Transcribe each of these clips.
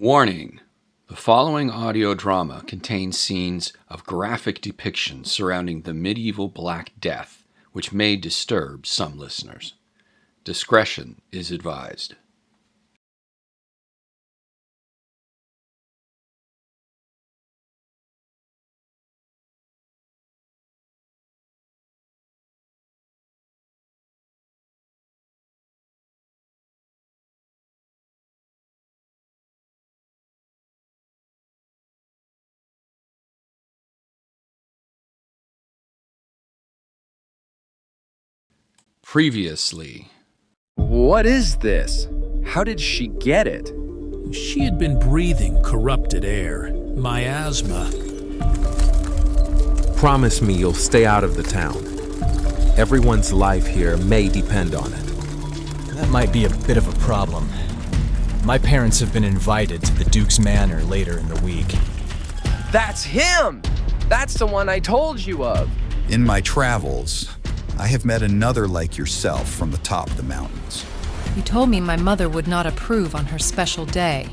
Warning. The following audio drama contains scenes of graphic depictions surrounding the medieval Black Death, which may disturb some listeners. Discretion is advised. Previously. What is this? How did she get it? She had been breathing corrupted air. Miasma. Promise me you'll stay out of the town. Everyone's life here may depend on it. That might be a bit of a problem. My parents have been invited to the Duke's Manor later in the week. That's him! That's the one I told you of! In my travels, I have met another like yourself from the top of the mountains. You told me my mother would not approve on her special day.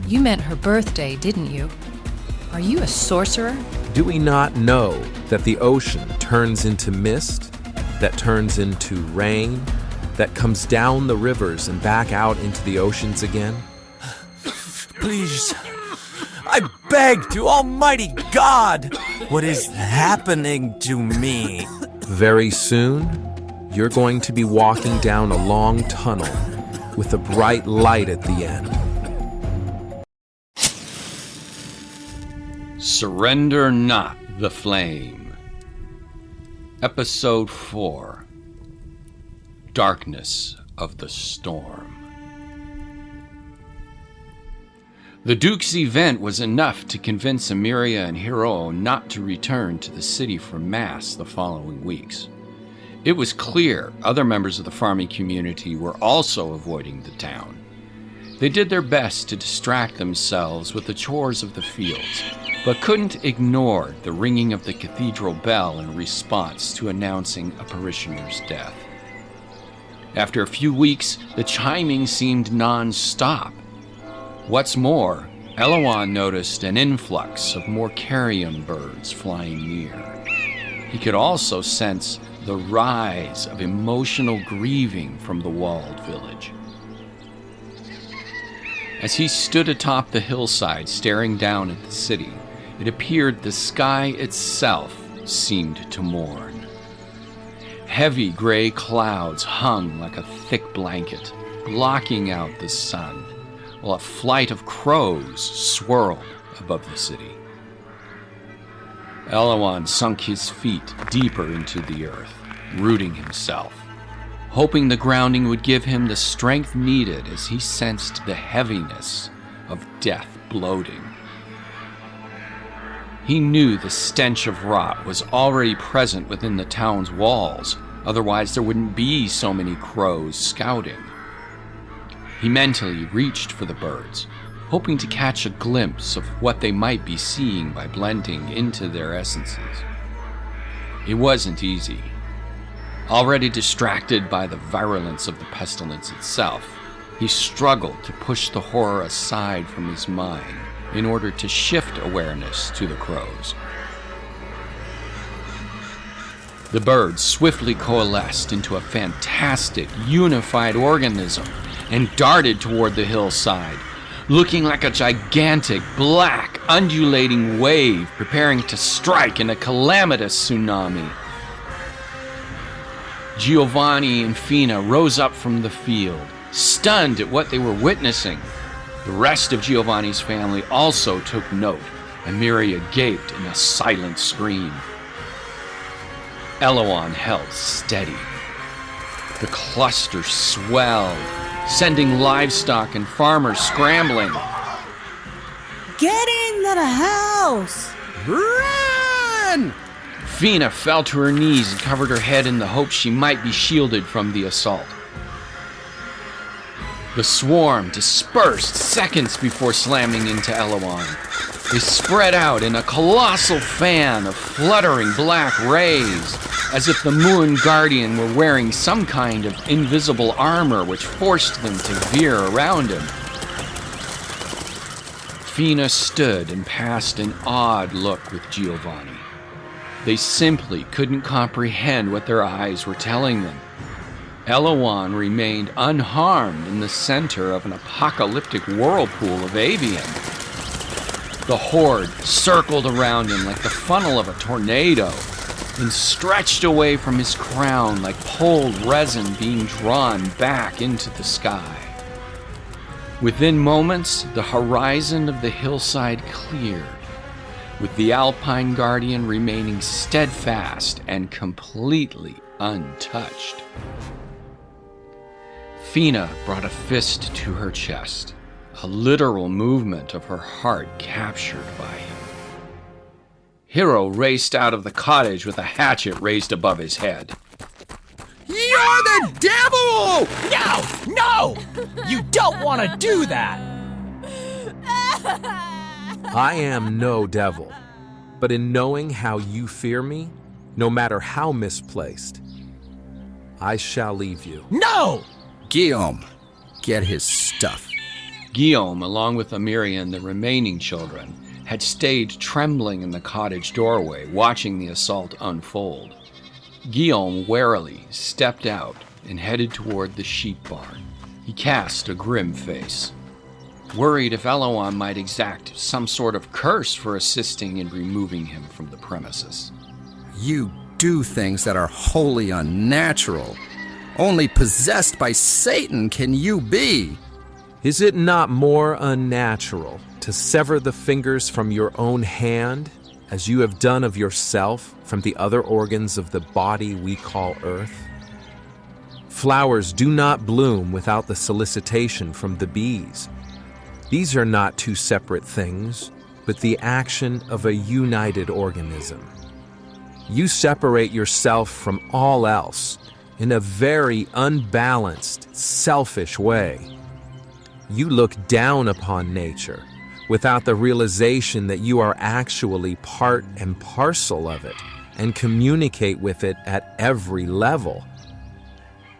You meant her birthday, didn't you? Are you a sorcerer? Do we not know that the ocean turns into mist, that turns into rain, that comes down the rivers and back out into the oceans again? Please, I beg to Almighty God, what is happening to me? Very soon, you're going to be walking down a long tunnel with a bright light at the end. Surrender Not the Flame. Episode 4. Darkness of the Storm. The Duke's event was enough to convince Emiria and Hiro not to return to the city for Mass the following weeks. It was clear other members of the farming community were also avoiding the town. They did their best to distract themselves with the chores of the fields, but couldn't ignore the ringing of the cathedral bell in response to announcing a parishioner's death. After a few weeks, the chiming seemed non-stop. What's more, Elouan noticed an influx of more carrion birds flying near. He could also sense the rise of emotional grieving from the walled village. As he stood atop the hillside staring down at the city, it appeared the sky itself seemed to mourn. Heavy gray clouds hung like a thick blanket, blocking out the sun, while a flight of crows swirled above the city. Elouan sunk his feet deeper into the earth, rooting himself, hoping the grounding would give him the strength needed as he sensed the heaviness of death bloating. He knew the stench of rot was already present within the town's walls, otherwise there wouldn't be so many crows scouting. He mentally reached for the birds, hoping to catch a glimpse of what they might be seeing by blending into their essences. It wasn't easy. Already distracted by the virulence of the pestilence itself, he struggled to push the horror aside from his mind in order to shift awareness to the crows. The birds swiftly coalesced into a fantastic, unified organism and darted toward the hillside, looking like a gigantic, black, undulating wave preparing to strike in a calamitous tsunami. Giovanni and Fina rose up from the field, stunned at what they were witnessing. The rest of Giovanni's family also took note, and Emiria gaped in a silent scream. Elouan held steady. The cluster swelled, sending livestock and farmers scrambling. Get into the house! Run! Fina fell to her knees and covered her head in the hope she might be shielded from the assault. The swarm dispersed seconds before slamming into Elouan. They spread out in a colossal fan of fluttering black rays, as if the Moon Guardian were wearing some kind of invisible armor which forced them to veer around him. Fina stood and passed an odd look with Giovanni. They simply couldn't comprehend what their eyes were telling them. Elouan remained unharmed in the center of an apocalyptic whirlpool of avian. The horde circled around him like the funnel of a tornado and stretched away from his crown like pulled resin being drawn back into the sky. Within moments, the horizon of the hillside cleared, with the Alpine Guardian remaining steadfast and completely untouched. Fina brought a fist to her chest, a literal movement of her heart captured by him. Hero raced out of the cottage with a hatchet raised above his head. You're the devil! No! You don't want to do that! I am no devil, but in knowing how you fear me, no matter how misplaced, I shall leave you. No! Guillaume, get his stuff. Guillaume, along with Amiria and the remaining children, had stayed trembling in the cottage doorway, watching the assault unfold. Guillaume warily stepped out and headed toward the sheep barn. He cast a grim face, worried if Elouan might exact some sort of curse for assisting in removing him from the premises. You do things that are wholly unnatural. Only possessed by Satan can you be. Is it not more unnatural to sever the fingers from your own hand, as you have done of yourself from the other organs of the body we call earth? Flowers do not bloom without the solicitation from the bees. These are not two separate things, but the action of a united organism. You separate yourself from all else in a very unbalanced, selfish way. You look down upon nature without the realization that you are actually part and parcel of it and communicate with it at every level.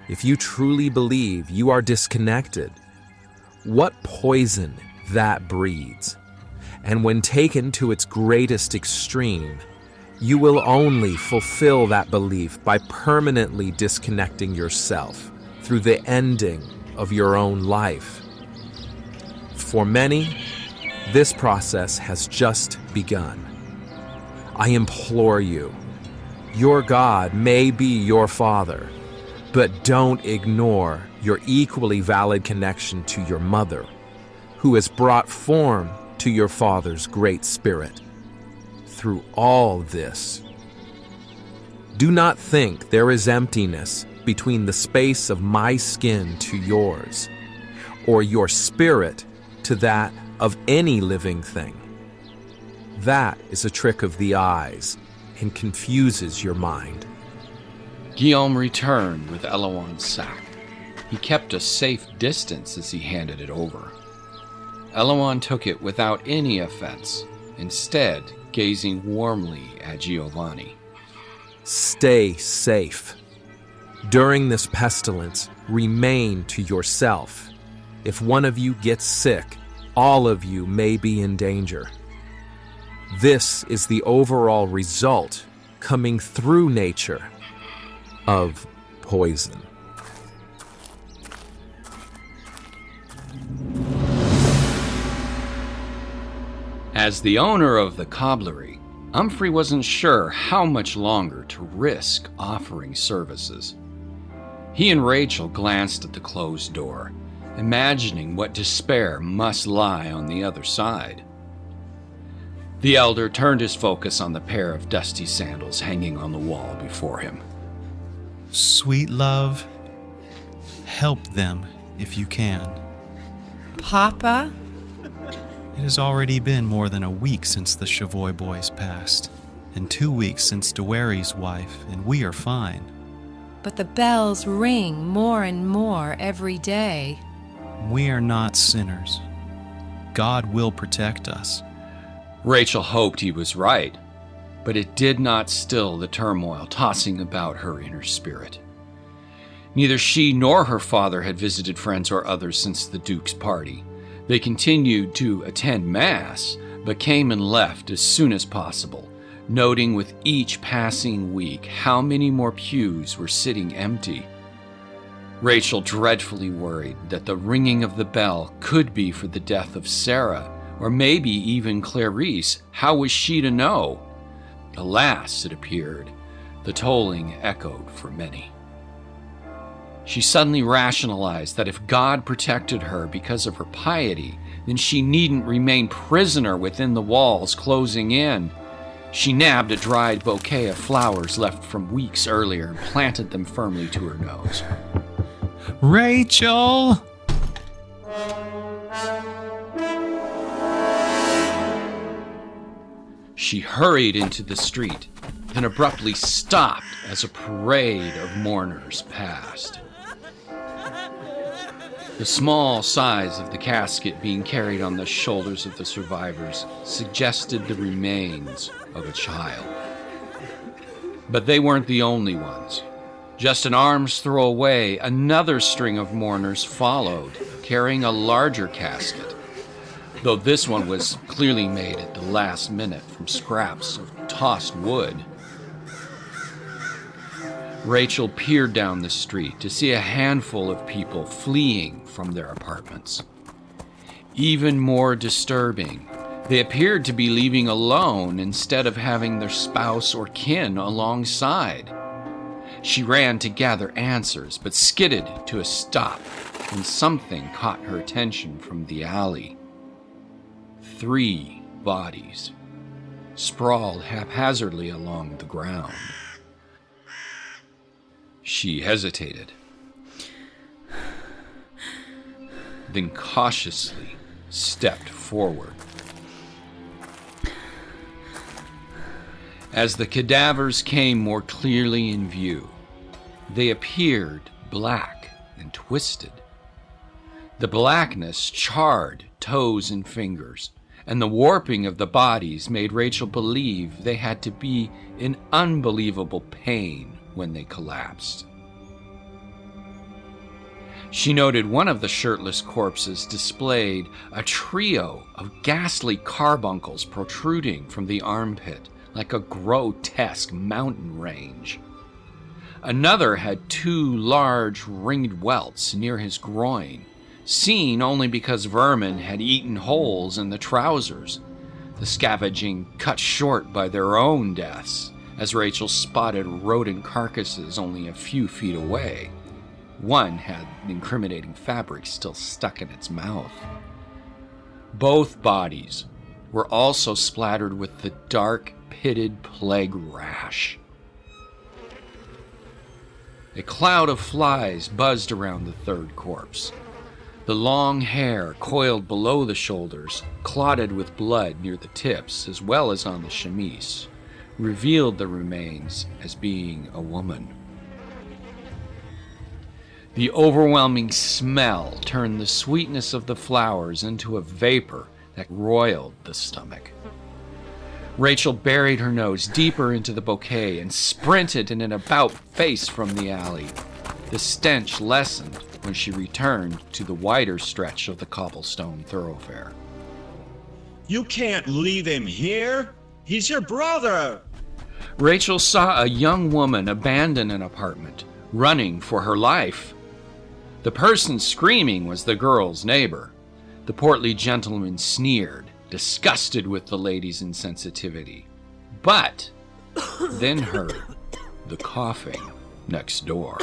If you truly believe you are disconnected, what poison that breeds. And when taken to its greatest extreme, you will only fulfill that belief by permanently disconnecting yourself through the ending of your own life. For many, this process has just begun. I implore you, your God may be your father, but don't ignore your equally valid connection to your mother, who has brought form to your father's great spirit. Through all this, do not think there is emptiness between the space of my skin to yours, or your spirit to that of any living thing. That is a trick of the eyes and confuses your mind. Guillaume returned with Elouan's sack. He kept a safe distance as he handed it over. Elouan took it without any offense, instead gazing warmly at Giovanni. Stay safe. During this pestilence, remain to yourself. If one of you gets sick, all of you may be in danger. This is the overall result coming through nature of poison. As the owner of the cobblery, Humphrey wasn't sure how much longer to risk offering services. He and Rachel glanced at the closed door, imagining what despair must lie on the other side. The elder turned his focus on the pair of dusty sandals hanging on the wall before him. Sweet love, help them if you can. Papa? It has already been more than a week since the Chavoy boys passed, and 2 weeks since DeWary's wife, and we are fine. But the bells ring more and more every day. We are not sinners. God will protect us. Rachel hoped he was right, but it did not still the turmoil tossing about her inner spirit. Neither she nor her father had visited friends or others since the Duke's party. They continued to attend Mass, but came and left as soon as possible, noting with each passing week how many more pews were sitting empty. Rachel dreadfully worried that the ringing of the bell could be for the death of Sarah, or maybe even Clarice. How was she to know? Alas, it appeared, the tolling echoed for many. She suddenly rationalized that if God protected her because of her piety, then she needn't remain prisoner within the walls closing in. She nabbed a dried bouquet of flowers left from weeks earlier and planted them firmly to her nose. Rachel! She hurried into the street, then abruptly stopped as a parade of mourners passed. The small size of the casket being carried on the shoulders of the survivors suggested the remains of a child. But they weren't the only ones. Just an arm's throw away, another string of mourners followed, carrying a larger casket, though this one was clearly made at the last minute from scraps of tossed wood. Rachel peered down the street to see a handful of people fleeing from their apartments. Even more disturbing, they appeared to be leaving alone instead of having their spouse or kin alongside. She ran to gather answers, but skidded to a stop when something caught her attention from the alley. 3 bodies sprawled haphazardly along the ground. She hesitated, then cautiously stepped forward. As the cadavers came more clearly in view, they appeared black and twisted. The blackness charred toes and fingers, and the warping of the bodies made Rachel believe they had to be in unbelievable pain when they collapsed. She noted one of the shirtless corpses displayed a trio of ghastly carbuncles protruding from the armpit like a grotesque mountain range. Another had 2 large ringed welts near his groin, seen only because vermin had eaten holes in the trousers, the scavenging cut short by their own deaths, as Rachel spotted rodent carcasses only a few feet away. One had incriminating fabric still stuck in its mouth. Both bodies were also splattered with the dark, pitted plague rash. A cloud of flies buzzed around the third corpse. The long hair, coiled below the shoulders, clotted with blood near the tips as well as on the chemise, revealed the remains as being a woman. The overwhelming smell turned the sweetness of the flowers into a vapor that roiled the stomach. Rachel buried her nose deeper into the bouquet and sprinted in an about-face from the alley. The stench lessened when she returned to the wider stretch of the cobblestone thoroughfare. You can't leave him here. He's your brother. Rachel saw a young woman abandon an apartment, running for her life. The person screaming was the girl's neighbor. The portly gentleman sneered, disgusted with the lady's insensitivity, but then heard the coughing next door.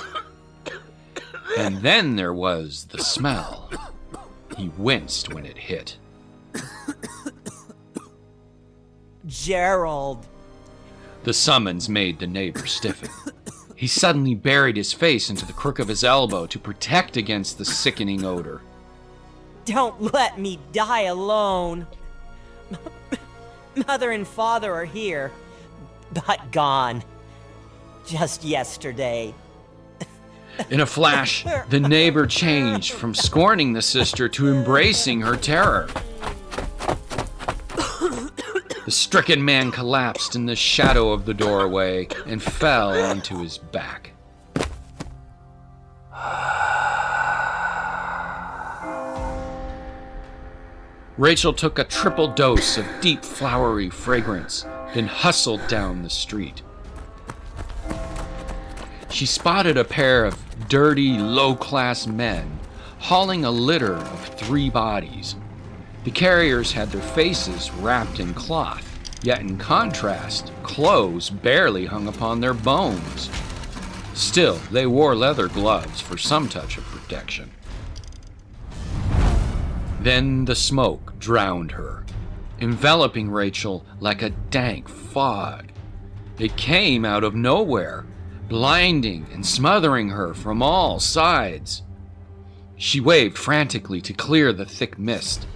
And then there was the smell. He winced when it hit. Gerald. The summons made the neighbor stiffen. He suddenly buried his face into the crook of his elbow to protect against the sickening odor. Don't let me die alone. Mother and father are here, but gone. Just yesterday. In a flash, the neighbor changed from scorning the sister to embracing her terror. The stricken man collapsed in the shadow of the doorway and fell onto his back. Rachel took a triple dose of deep flowery fragrance, then hustled down the street. She spotted a pair of dirty, low-class men hauling a litter of 3 bodies. The carriers had their faces wrapped in cloth, yet in contrast, clothes barely hung upon their bones. Still, they wore leather gloves for some touch of protection. Then the smoke drowned her, enveloping Rachel like a dank fog. It came out of nowhere, blinding and smothering her from all sides. She waved frantically to clear the thick mist,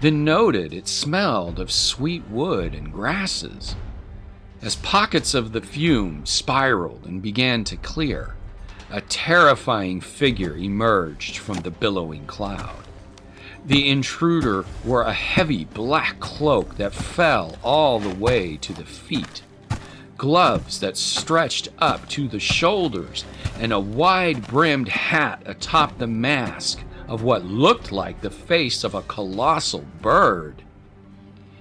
then noted it smelled of sweet wood and grasses. As pockets of the fume spiraled and began to clear, a terrifying figure emerged from the billowing cloud. The intruder wore a heavy black cloak that fell all the way to the feet, gloves that stretched up to the shoulders, and a wide-brimmed hat atop the mask of what looked like the face of a colossal bird.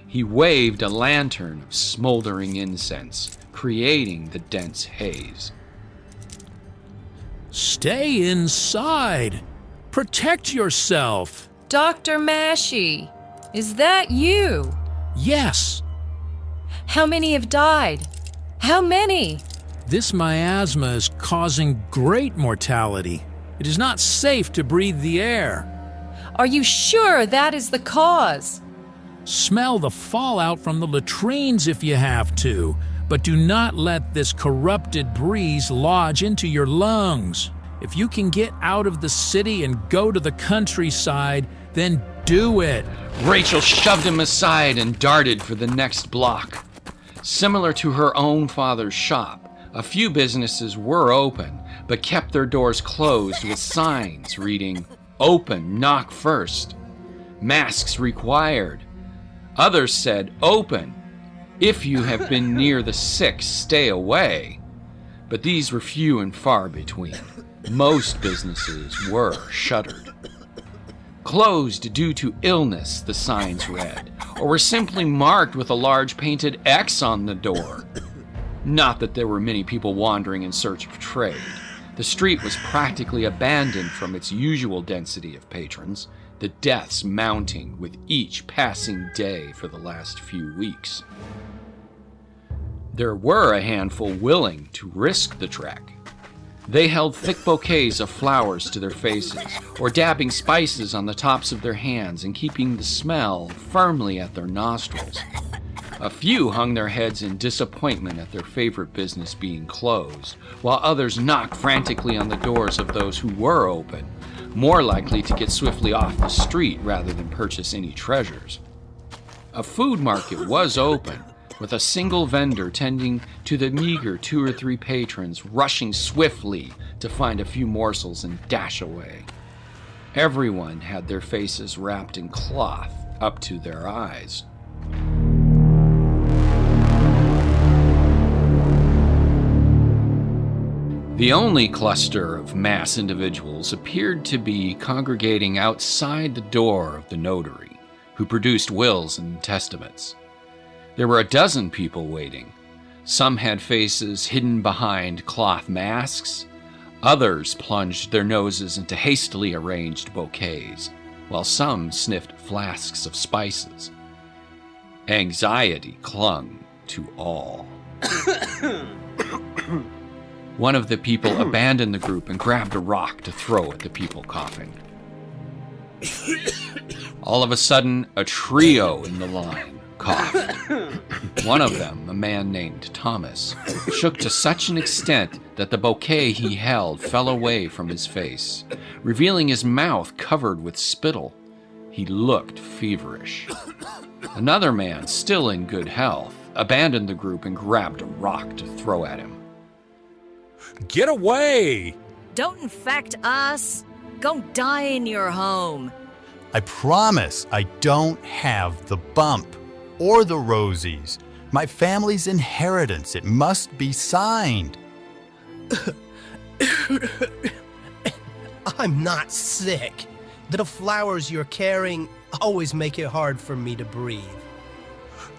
He waved a lantern of smoldering incense, creating the dense haze. Stay inside. Protect yourself. Dr. Mashi, is that you? Yes. How many have died? How many? This miasma is causing great mortality. It is not safe to breathe the air. Are you sure that is the cause? Smell the fallout from the latrines if you have to, but do not let this corrupted breeze lodge into your lungs. If you can get out of the city and go to the countryside, then do it. Rachel shoved him aside and darted for the next block. Similar to her own father's shop, a few businesses were open, but kept their doors closed with signs reading, "Open, knock first," "Masks required." Others said, "Open. If you have been near the sick, stay away." But these were few and far between. Most businesses were shuttered. Closed due to illness, the signs read, or were simply marked with a large painted X on the door. Not that there were many people wandering in search of trade. The street was practically abandoned from its usual density of patrons, the deaths mounting with each passing day for the last few weeks. There were a handful willing to risk the trek. They held thick bouquets of flowers to their faces, or dabbing spices on the tops of their hands and keeping the smell firmly at their nostrils. A few hung their heads in disappointment at their favorite business being closed, while others knocked frantically on the doors of those who were open, more likely to get swiftly off the street rather than purchase any treasures. A food market was open, with a single vendor tending to the meager 2 or 3 patrons rushing swiftly to find a few morsels and dash away. Everyone had their faces wrapped in cloth up to their eyes. The only cluster of mass individuals appeared to be congregating outside the door of the notary, who produced wills and testaments. There were a dozen people waiting. Some had faces hidden behind cloth masks. Others plunged their noses into hastily arranged bouquets, while some sniffed flasks of spices. Anxiety clung to all. One of the people abandoned the group and grabbed a rock to throw at the people coughing. All of a sudden, a trio in the line coughed. One of them, a man named Thomas, shook to such an extent that the bouquet he held fell away from his face, revealing his mouth covered with spittle. He looked feverish. Another man, still in good health, abandoned the group and grabbed a rock to throw at him. Get away! Don't infect us. Go die in your home. I promise I don't have the bump or the rosies. My family's inheritance. It must be signed. I'm not sick. The flowers you're carrying always make it hard for me to breathe.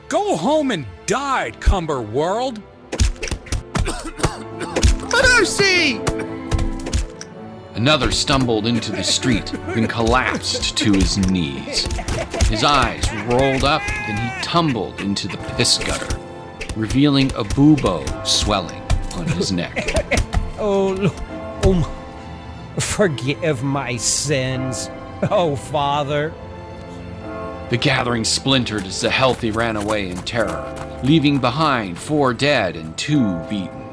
Go home and die, Cumber World! Mercy! Another stumbled into the street, then collapsed to his knees. His eyes rolled up, then he tumbled into the piss gutter, revealing a bubo swelling on his neck. Forgive my sins, oh Father. The gathering splintered as the healthy ran away in terror, leaving behind 4 dead and 2 beaten.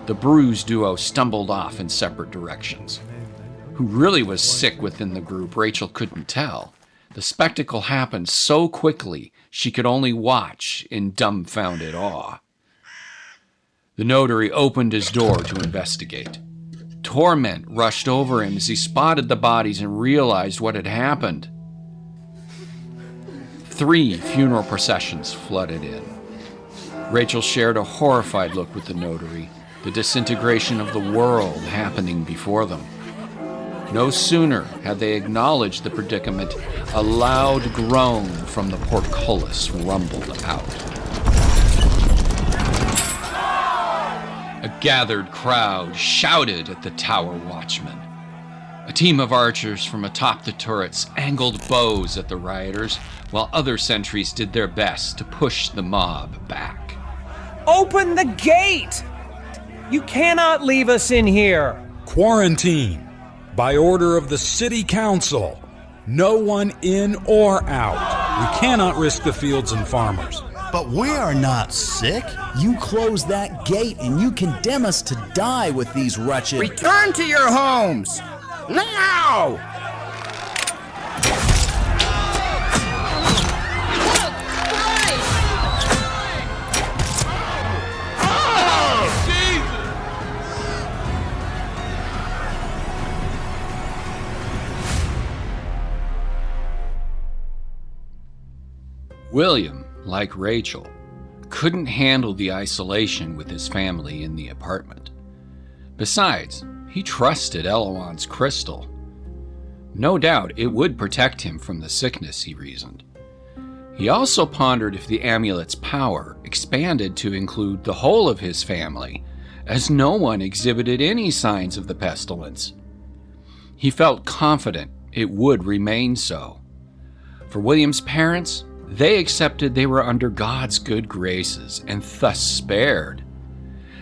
The bruised duo stumbled off in separate directions. Who really was sick within the group, Rachel couldn't tell. The spectacle happened so quickly, she could only watch in dumbfounded awe. The notary opened his door to investigate. Torment rushed over him as he spotted the bodies and realized what had happened. 3 funeral processions flooded in. Rachel shared a horrified look with the notary, the disintegration of the world happening before them. No sooner had they acknowledged the predicament, a loud groan from the portcullis rumbled out. A gathered crowd shouted at the tower watchman. A team of archers from atop the turrets angled bows at the rioters, while other sentries did their best to push the mob back. Open the gate! You cannot leave us in here! Quarantine! By order of the City Council. No one in or out. We cannot risk the fields and farmers. But we are not sick. You close that gate and you condemn us to die with these wretched... Return to your homes! Now! William, like Rachel, couldn't handle the isolation with his family in the apartment. Besides, he trusted Elouan's crystal. No doubt it would protect him from the sickness, he reasoned. He also pondered if the amulet's power expanded to include the whole of his family, as no one exhibited any signs of the pestilence. He felt confident it would remain so. For William's parents, they accepted they were under God's good graces and thus spared.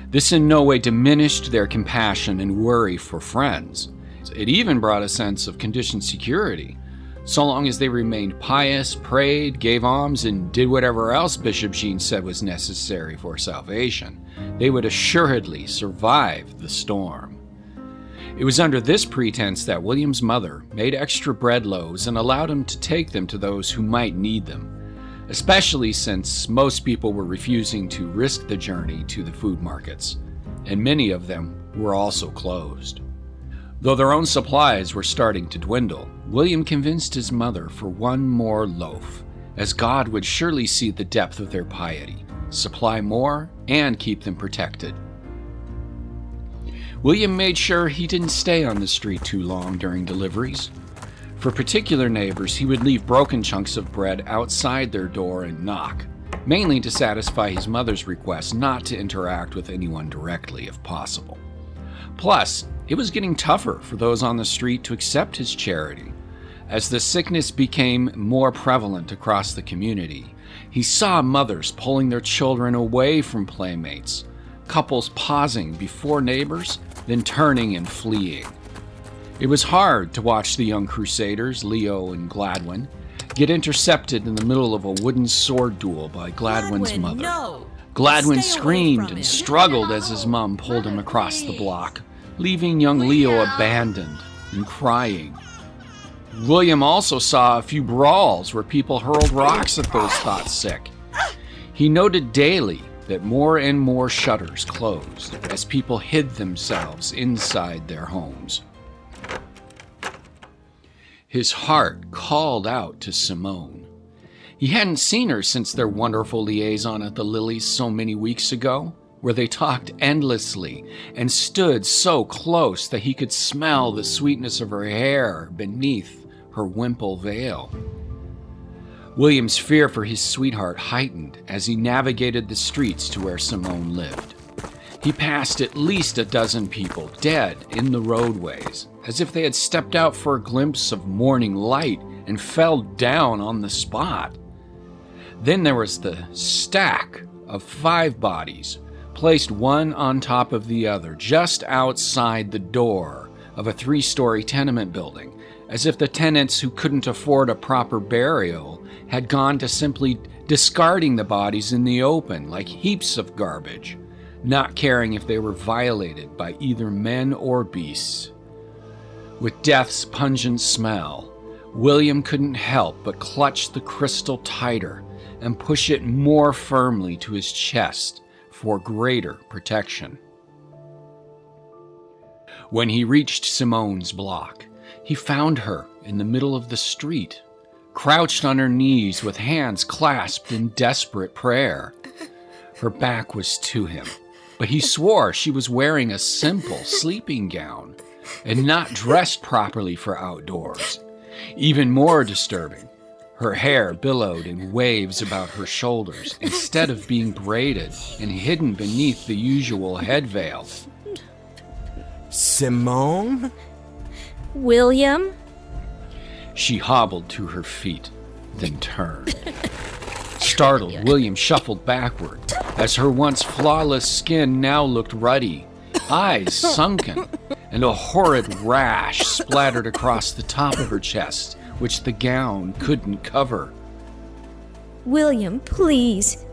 This in no way diminished their compassion and worry for friends. It even brought a sense of conditioned security. So long as they remained pious, prayed, gave alms, and did whatever else Bishop Jean said was necessary for salvation, they would assuredly survive the storm. It was under this pretense that William's mother made extra bread loaves and allowed him to take them to those who might need them, especially since most people were refusing to risk the journey to the food markets, and many of them were also closed. Though their own supplies were starting to dwindle, William convinced his mother for one more loaf, as God would surely see the depth of their piety, supply more, and keep them protected. William made sure he didn't stay on the street too long during deliveries. For particular neighbors, he would leave broken chunks of bread outside their door and knock, mainly to satisfy his mother's request not to interact with anyone directly if possible. Plus, it was getting tougher for those on the street to accept his charity. As the sickness became more prevalent across the community, he saw mothers pulling their children away from playmates, couples pausing before neighbors, then turning and fleeing. It was hard to watch the young crusaders, Leo and Gladwin, get intercepted in the middle of a wooden sword duel by Gladwin's mother. No. Gladwin screamed and struggled as his mom pulled him across the block, leaving young Leo abandoned and crying. William also saw a few brawls where people hurled rocks at those thought sick. He noted daily that more and more shutters closed as people hid themselves inside their homes. His heart called out to Simone. He hadn't seen her since their wonderful liaison at the Lilies so many weeks ago, where they talked endlessly and stood so close that he could smell the sweetness of her hair beneath her wimple veil. William's fear for his sweetheart heightened as he navigated the streets to where Simone lived. He passed at least a dozen people dead in the roadways, as if they had stepped out for a glimpse of morning light and fell down on the spot. Then there was the stack of 5 bodies, placed one on top of the other, just outside the door of a 3-story tenement building, as if the tenants who couldn't afford a proper burial had gone to simply discarding the bodies in the open like heaps of garbage, not caring if they were violated by either men or beasts. With death's pungent smell, William couldn't help but clutch the crystal tighter and push it more firmly to his chest for greater protection. When he reached Simone's block, he found her in the middle of the street, crouched on her knees with hands clasped in desperate prayer. Her back was to him, but he swore she was wearing a simple sleeping gown and not dressed properly for outdoors. Even more disturbing, her hair billowed in waves about her shoulders instead of being braided and hidden beneath the usual head veil. Simone? William? She hobbled to her feet, then turned. Startled, William shuffled backward as her once flawless skin now looked ruddy, eyes sunken, and a horrid rash splattered across the top of her chest, which the gown couldn't cover. William, please.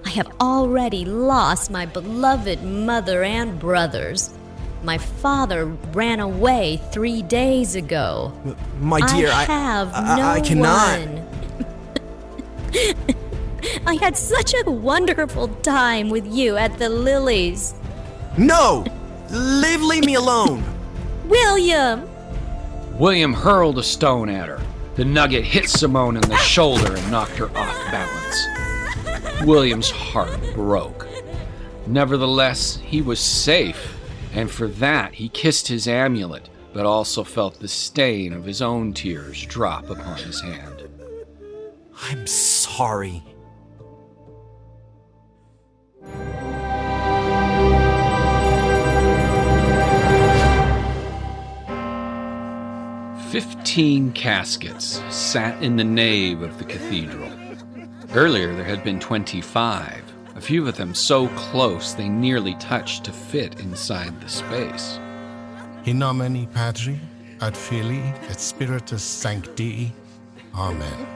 I have already lost my beloved mother and brothers. My father ran away 3 days ago. My dear, I cannot. one. I had such a wonderful time with you at the Lilies. No! Leave me alone! William! William hurled a stone at her. The nugget hit Simone in the shoulder and knocked her off balance. William's heart broke. Nevertheless, he was safe, and for that he kissed his amulet, but also felt the stain of his own tears drop upon his hand. I'm sorry. "15 caskets sat in the nave of the cathedral. Earlier there had been 25, a few of them so close they nearly touched to fit inside the space. In nomine Patri, et Filii, et Spiritus Sancti. Amen."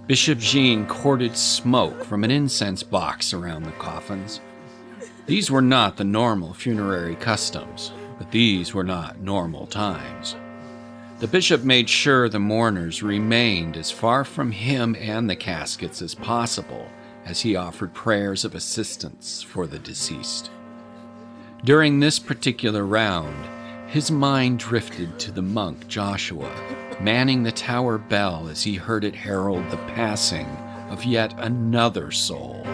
Bishop Jean courted smoke from an incense box around the coffins. These were not the normal funerary customs, but these were not normal times. The bishop made sure the mourners remained as far from him and the caskets as possible as he offered prayers of assistance for the deceased. During this particular round, his mind drifted to the monk Joshua, manning the tower bell as he heard it herald the passing of yet another soul.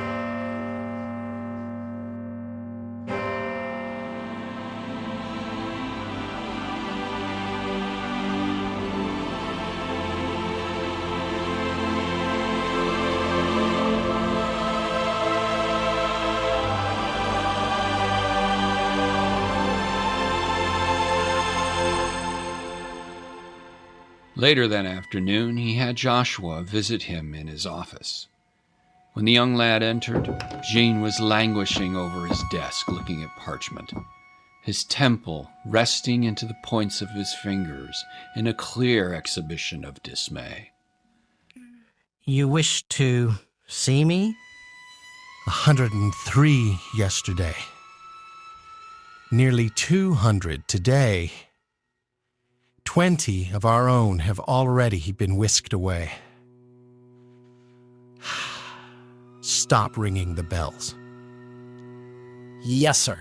Later that afternoon, he had Joshua visit him in his office. When the young lad entered, Jean was languishing over his desk looking at parchment, his temple resting into the points of his fingers in a clear exhibition of dismay. "You wish to see me?" 103 yesterday. Nearly 200 today. 20 of our own have already been whisked away. Stop ringing the bells. Yes, sir.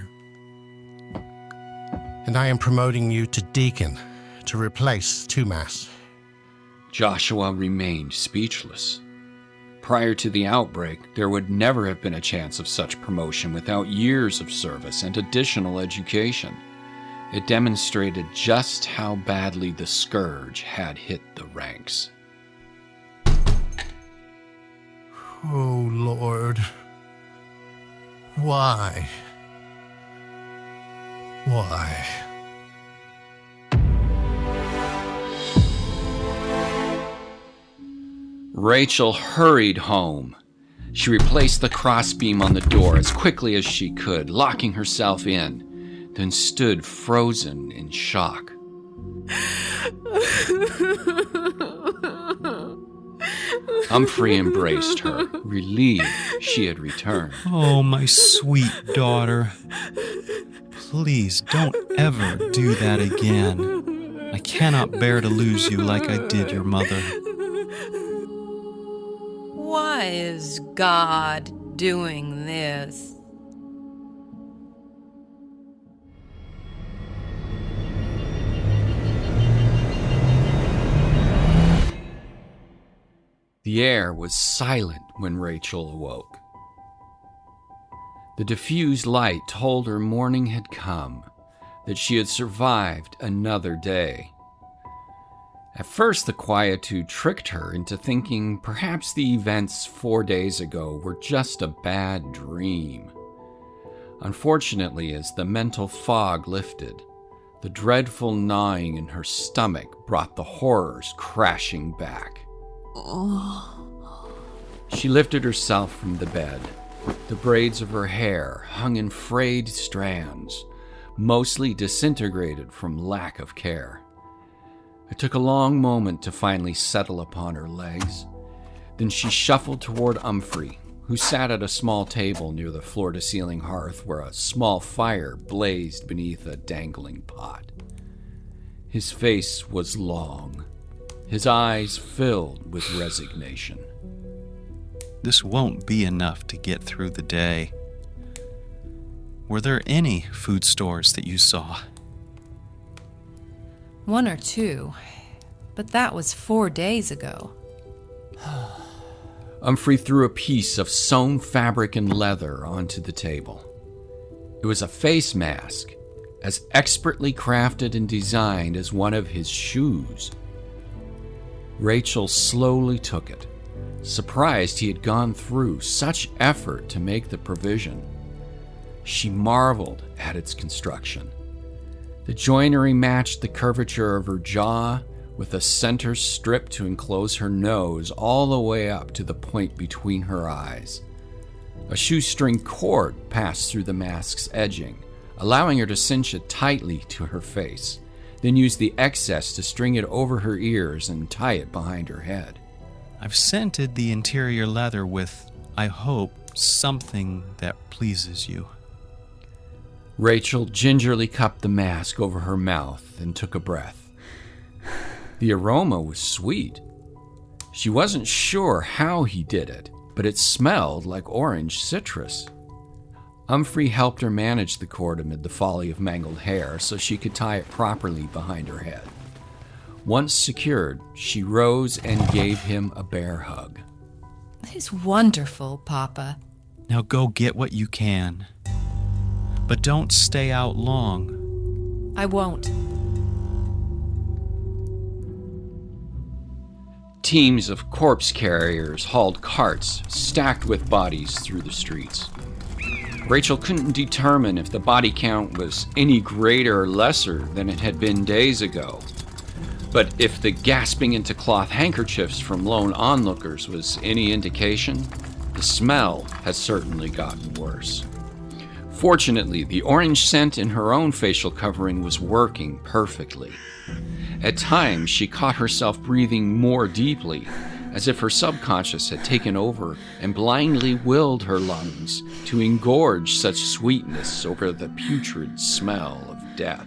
And I am promoting you to deacon to replace Tumas. Joshua remained speechless. Prior to the outbreak, there would never have been a chance of such promotion without years of service and additional education. It demonstrated just how badly the scourge had hit the ranks. word. Why? Why? Rachel hurried home. She replaced the crossbeam on the door as quickly as she could, locking herself in, then stood frozen in shock. Humphrey embraced her, relieved she had returned. Oh, my sweet daughter. Please don't ever do that again. I cannot bear to lose you like I did your mother. Why is God doing this? The air was silent when Rachel awoke. The diffused light told her morning had come, that she had survived another day. At first, the quietude tricked her into thinking perhaps the events 4 days ago were just a bad dream. Unfortunately, as the mental fog lifted, the dreadful gnawing in her stomach brought the horrors crashing back. She lifted herself from the bed. The braids of her hair hung in frayed strands, mostly disintegrated from lack of care. It took a long moment to finally settle upon her legs. Then she shuffled toward Humphrey, who sat at a small table near the floor-to-ceiling hearth where a small fire blazed beneath a dangling pot. His face was long, his eyes filled with resignation. This won't be enough to get through the day. Were there any food stores that you saw? 1 or 2, but that was 4 days ago. Humphrey threw a piece of sewn fabric and leather onto the table. It was a face mask, as expertly crafted and designed as one of his shoes. Rachel slowly took it, surprised he had gone through such effort to make the provision. She marveled at its construction. The joinery matched the curvature of her jaw, with a center strip to enclose her nose all the way up to the point between her eyes. A shoestring cord passed through the mask's edging, allowing her to cinch it tightly to her face, then use the excess to string it over her ears and tie it behind her head. I've scented the interior leather with, I hope, something that pleases you. Rachel gingerly cupped the mask over her mouth and took a breath. The aroma was sweet. She wasn't sure how he did it, but it smelled like orange citrus. Humphrey helped her manage the cord amid the folly of mangled hair so she could tie it properly behind her head. Once secured, she rose and gave him a bear hug. That is wonderful, Papa. Now go get what you can. But don't stay out long. I won't. Teams of corpse carriers hauled carts stacked with bodies through the streets. Rachel couldn't determine if the body count was any greater or lesser than it had been days ago. But if the gasping into cloth handkerchiefs from lone onlookers was any indication, the smell had certainly gotten worse. Fortunately, the orange scent in her own facial covering was working perfectly. At times, she caught herself breathing more deeply, as if her subconscious had taken over and blindly willed her lungs to engorge such sweetness over the putrid smell of death.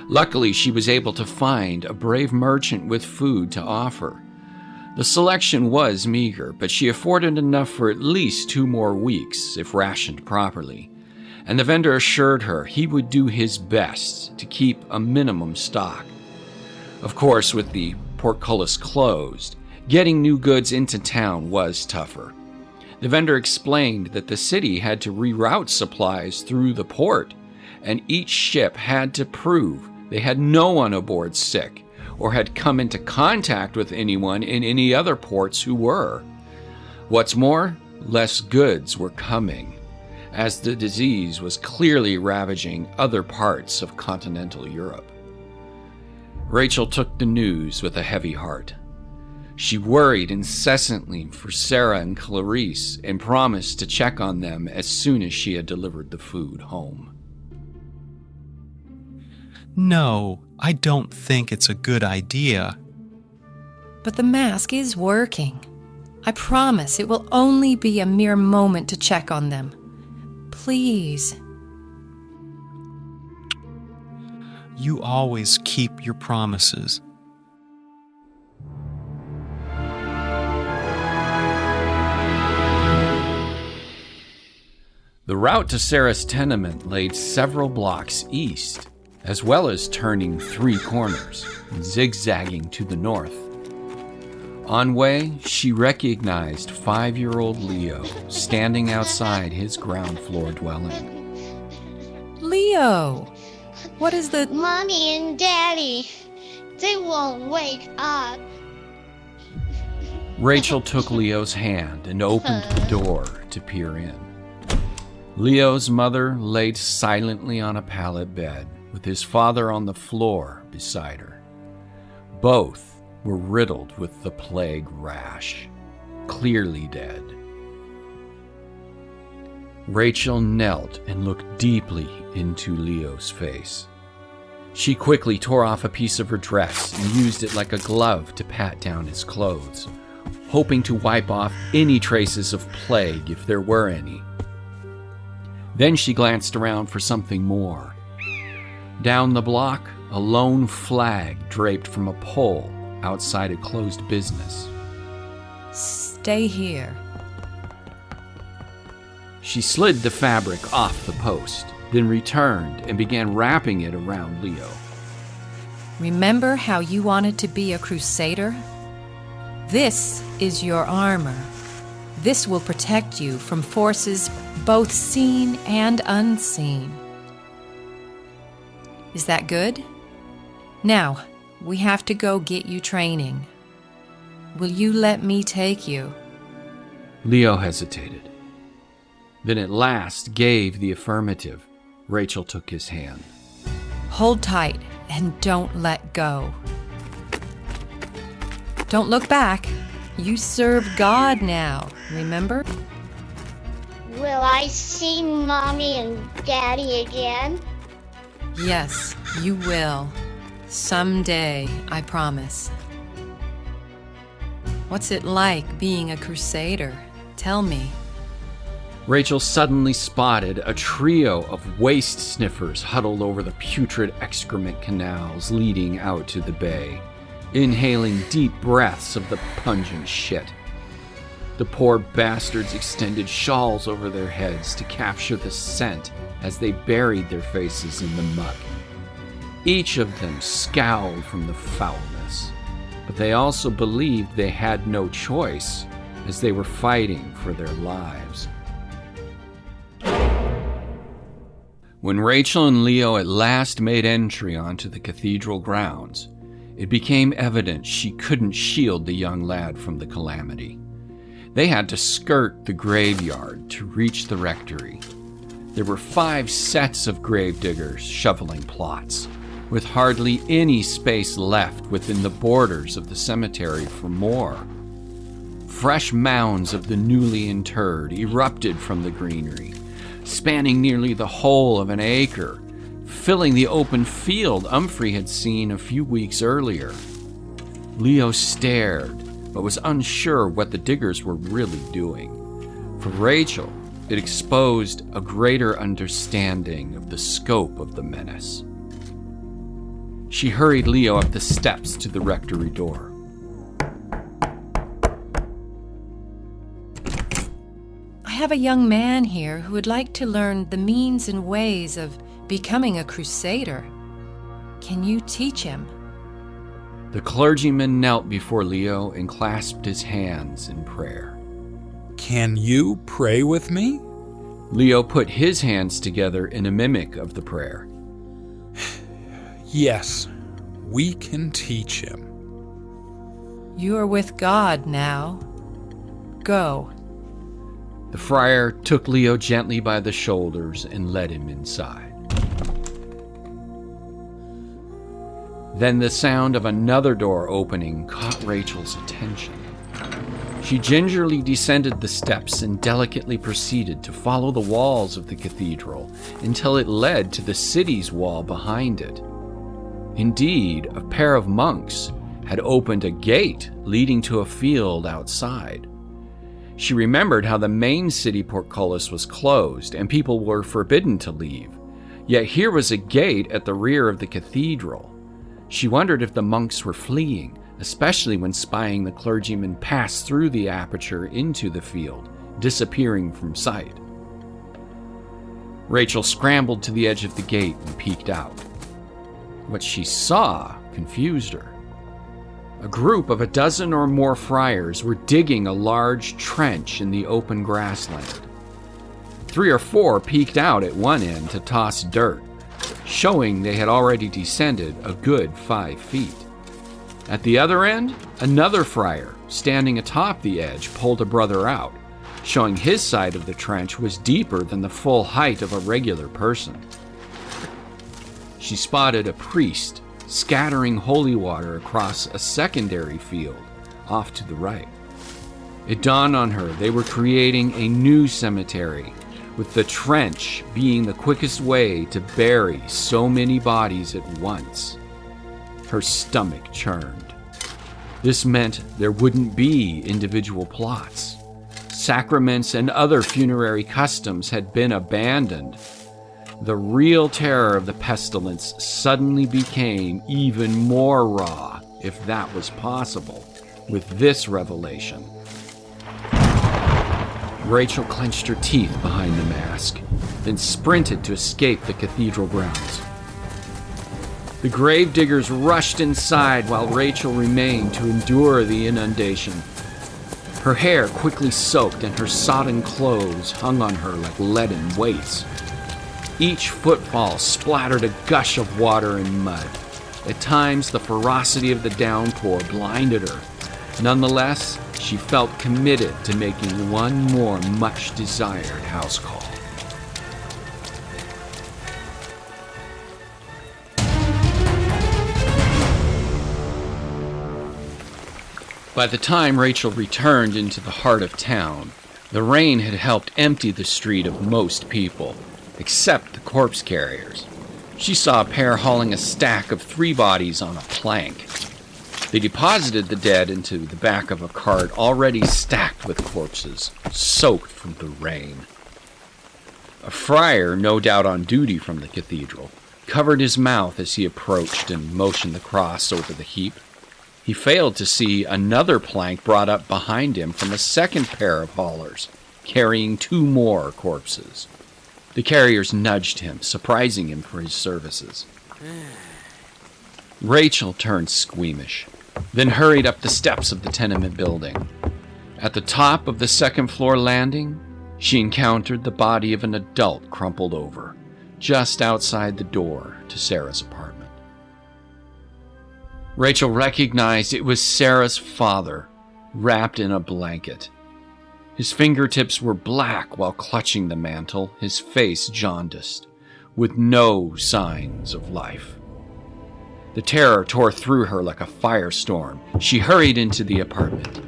Luckily, she was able to find a brave merchant with food to offer. The selection was meager, but she afforded enough for at least 2 more weeks if rationed properly, and the vendor assured her he would do his best to keep a minimum stock. Of course, with the portcullis closed, getting new goods into town was tougher. The vendor explained that the city had to reroute supplies through the port, and each ship had to prove they had no one aboard sick or had come into contact with anyone in any other ports who were. What's more, less goods were coming, as the disease was clearly ravaging other parts of continental Europe. Rachel took the news with a heavy heart. She worried incessantly for Sarah and Clarice and promised to check on them as soon as she had delivered the food home. No, I don't think it's a good idea. But the mask is working. I promise it will only be a mere moment to check on them. Please. You always keep your promises. The route to Sarah's tenement laid several blocks east, as well as turning 3 corners, zigzagging to the north. On way, she recognized 5-year-old Leo standing outside his ground floor dwelling. Leo! What is the... Mommy and Daddy, they won't wake up. Rachel took Leo's hand and opened the door to peer in. Leo's mother laid silently on a pallet bed, with his father on the floor beside her. Both were riddled with the plague rash, clearly dead. Rachel knelt and looked deeply into Leo's face. She quickly tore off a piece of her dress and used it like a glove to pat down his clothes, hoping to wipe off any traces of plague if there were any. Then she glanced around for something more. Down the block, a lone flag draped from a pole outside a closed business. Stay here. She slid the fabric off the post, then returned and began wrapping it around Leo. Remember how you wanted to be a crusader? This is your armor. This will protect you from forces both seen and unseen. Is that good? Now, we have to go get you training. Will you let me take you? Leo hesitated, then at last gave the affirmative. Rachel took his hand. Hold tight and don't let go. Don't look back. You serve God now, remember? Will I see Mommy and Daddy again? Yes, you will. Someday, I promise. What's it like being a crusader? Tell me. Rachel suddenly spotted a trio of waste sniffers huddled over the putrid excrement canals leading out to the bay, inhaling deep breaths of the pungent shit. The poor bastards extended shawls over their heads to capture the scent as they buried their faces in the muck. Each of them scowled from the foulness, but they also believed they had no choice as they were fighting for their lives. When Rachel and Leo at last made entry onto the cathedral grounds, it became evident she couldn't shield the young lad from the calamity. They had to skirt the graveyard to reach the rectory. There were 5 sets of gravediggers shoveling plots, with hardly any space left within the borders of the cemetery for more. Fresh mounds of the newly interred erupted from the greenery, spanning nearly the whole of an acre, filling the open field Humphrey had seen a few weeks earlier. Leo stared, but was unsure what the diggers were really doing. For Rachel, it exposed a greater understanding of the scope of the menace. She hurried Leo up the steps to the rectory door. I have a young man here who would like to learn the means and ways of becoming a crusader. Can you teach him? The clergyman knelt before Leo and clasped his hands in prayer. Can you pray with me? Leo put his hands together in a mimic of the prayer. Yes, we can teach him. You are with God now. Go. The friar took Leo gently by the shoulders and led him inside. Then the sound of another door opening caught Rachel's attention. She gingerly descended the steps and delicately proceeded to follow the walls of the cathedral until it led to the city's wall behind it. Indeed, a pair of monks had opened a gate leading to a field outside. She remembered how the main city portcullis was closed and people were forbidden to leave, yet here was a gate at the rear of the cathedral. She wondered if the monks were fleeing, especially when spying the clergyman pass through the aperture into the field, disappearing from sight. Rachel scrambled to the edge of the gate and peeked out. What she saw confused her. A group of 12 or more friars were digging a large trench in the open grassland. 3 or 4 peeked out at one end to toss dirt, showing they had already descended a good 5 feet. At the other end, another friar, standing atop the edge, pulled a brother out, showing his side of the trench was deeper than the full height of a regular person. She spotted a priest scattering holy water across a secondary field off to the right. It dawned on her they were creating a new cemetery, with the trench being the quickest way to bury so many bodies at once. Her stomach churned. This meant there wouldn't be individual plots. Sacraments and other funerary customs had been abandoned. The real terror of the pestilence suddenly became even more raw, if that was possible, with this revelation. Rachel clenched her teeth behind the mask, then sprinted to escape the cathedral grounds. The gravediggers rushed inside while Rachel remained to endure the inundation. Her hair quickly soaked and her sodden clothes hung on her like leaden weights. Each footfall splattered a gush of water and mud. At times, the ferocity of the downpour blinded her. Nonetheless, she felt committed to making one more much-desired house call. By the time Rachel returned into the heart of town, the rain had helped empty the street of most people, except the corpse carriers. She saw a pair hauling a stack of 3 bodies on a plank. They deposited the dead into the back of a cart already stacked with corpses, soaked from the rain. A friar, no doubt on duty from the cathedral, covered his mouth as he approached and motioned the cross over the heap. He failed to see another plank brought up behind him from a second pair of haulers, carrying 2 more corpses. The carriers nudged him, surprising him for his services. Rachel turned squeamish, then hurried up the steps of the tenement building. At the top of the second-floor landing, she encountered the body of an adult crumpled over, just outside the door to Sarah's apartment. Rachel recognized it was Sarah's father, wrapped in a blanket. His fingertips were black while clutching the mantle, his face jaundiced, with no signs of life. The terror tore through her like a firestorm. She hurried into the apartment.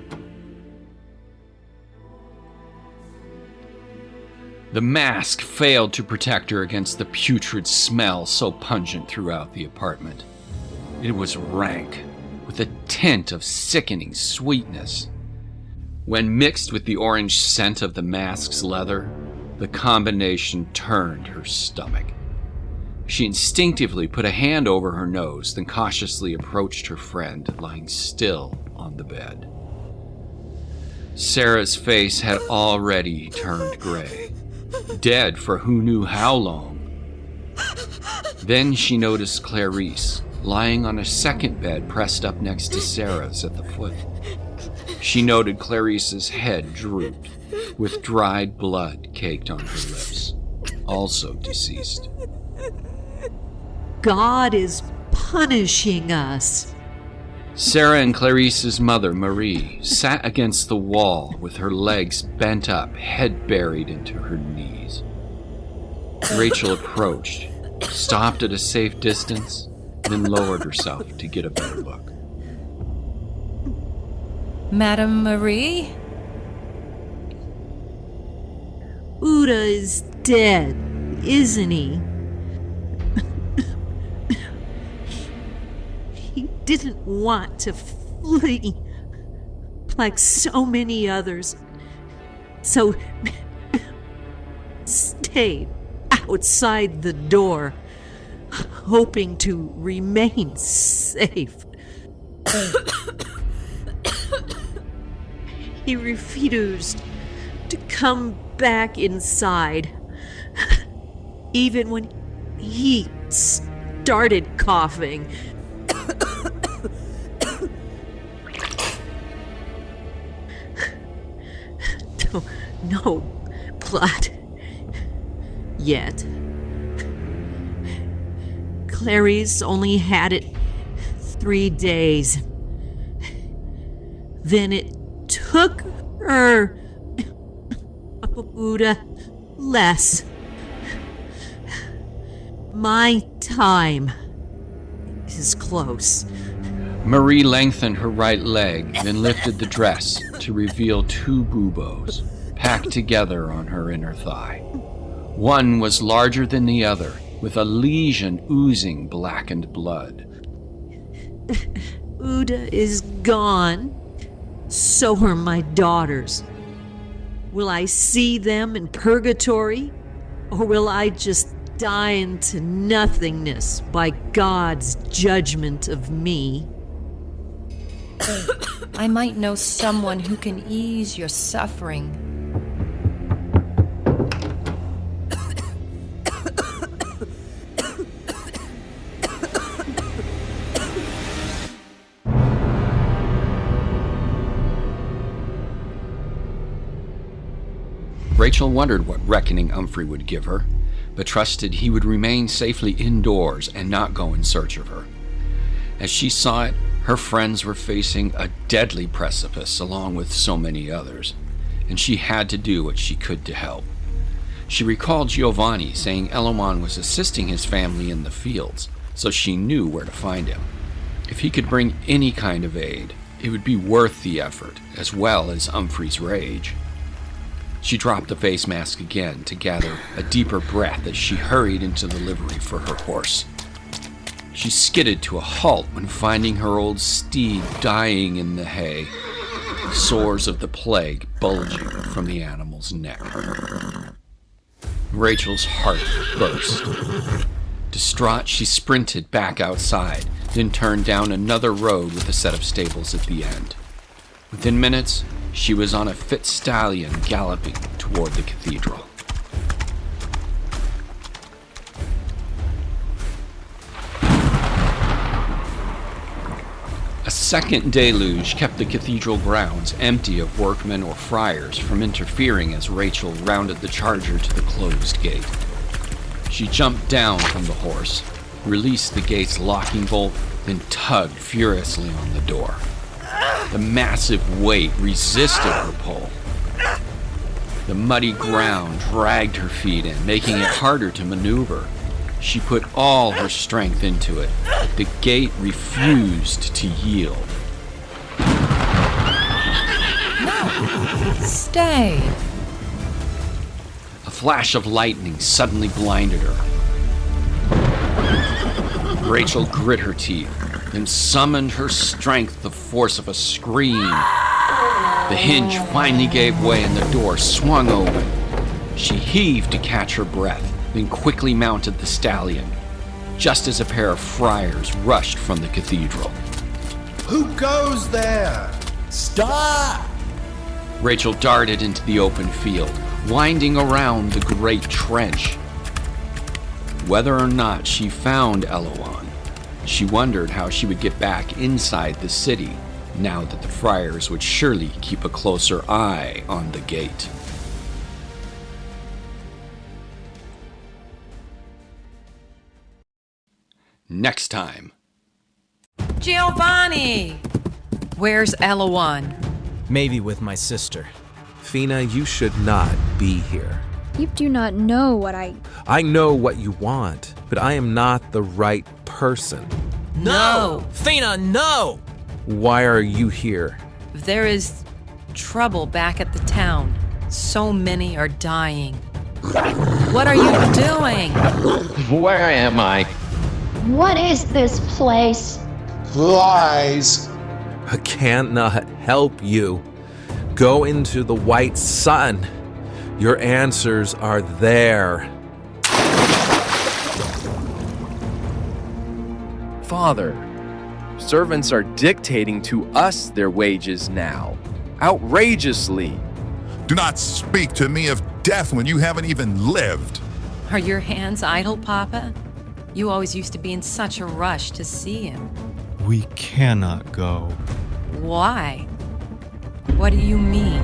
The mask failed to protect her against the putrid smell so pungent throughout the apartment. It was rank, with a tint of sickening sweetness. When mixed with the orange scent of the mask's leather, the combination turned her stomach. She instinctively put a hand over her nose, then cautiously approached her friend, lying still on the bed. Sarah's face had already turned gray, dead for who knew how long. Then she noticed Clarice, lying on a second bed pressed up next to Sarah's at the foot. She noted Clarice's head drooped, with dried blood caked on her lips, also deceased. God is punishing us. Sarah and Clarice's mother, Marie, sat against the wall with her legs bent up, head buried into her knees. Rachel approached, stopped at a safe distance, then lowered herself to get a better look. Madame Marie? Uda is dead, isn't he? He didn't want to flee like so many others, so stayed outside the door, hoping to remain safe. He refused to come back inside, even when he started coughing. No blood yet. Clarice only had it 3 days. Then it took her Uda less. My time is close. Marie lengthened her right leg, then lifted the dress to reveal 2 buboes packed together on her inner thigh. One was larger than the other, with a lesion oozing blackened blood. Uda is gone. So are my daughters. Will I see them in purgatory, or will I just die into nothingness by God's judgment of me? I might know someone who can ease your suffering. Rachel wondered what reckoning Humphrey would give her, but trusted he would remain safely indoors and not go in search of her. As she saw it, her friends were facing a deadly precipice along with so many others, and she had to do what she could to help. She recalled Giovanni saying Elouan was assisting his family in the fields, so she knew where to find him. If he could bring any kind of aid, it would be worth the effort, as well as Humphrey's rage. She dropped the face mask again to gather a deeper breath as she hurried into the livery for her horse. She skidded to a halt when finding her old steed dying in the hay, sores of the plague bulging from the animal's neck. Rachel's heart burst. Distraught, she sprinted back outside, then turned down another road with a set of stables at the end. Within minutes, she was on a fit stallion galloping toward the cathedral. A second deluge kept the cathedral grounds empty of workmen or friars from interfering as Rachel rounded the charger to the closed gate. She jumped down from the horse, released the gate's locking bolt, then tugged furiously on the door. The massive weight resisted her pull. The muddy ground dragged her feet in, making it harder to maneuver. She put all her strength into it. The gate refused to yield. No! Stay! A flash of lightning suddenly blinded her. Rachel grit her teeth, then summoned her strength the force of a scream. The hinge finally gave way and the door swung open. She heaved to catch her breath, then quickly mounted the stallion, just as a pair of friars rushed from the cathedral. Who goes there? Stop! Rachel darted into the open field, winding around the great trench. Whether or not she found Elouan, she wondered how she would get back inside the city, now that the friars would surely keep a closer eye on the gate. Next time. Giovanni! Where's Elouan? Maybe with my sister. Fina, you should not be here. You do not know what I know what you want, but I am not the right person. No! Fina, no! Why are you here? There is trouble back at the town. So many are dying. What are you doing? Where am I? What is this place? Lies. I cannot help you. Go into the white sun. Your answers are there. Father, servants are dictating to us their wages now. Outrageously. Do not speak to me of death when you haven't even lived. Are your hands idle, Papa? You always used to be in such a rush to see him. We cannot go. Why? What do you mean?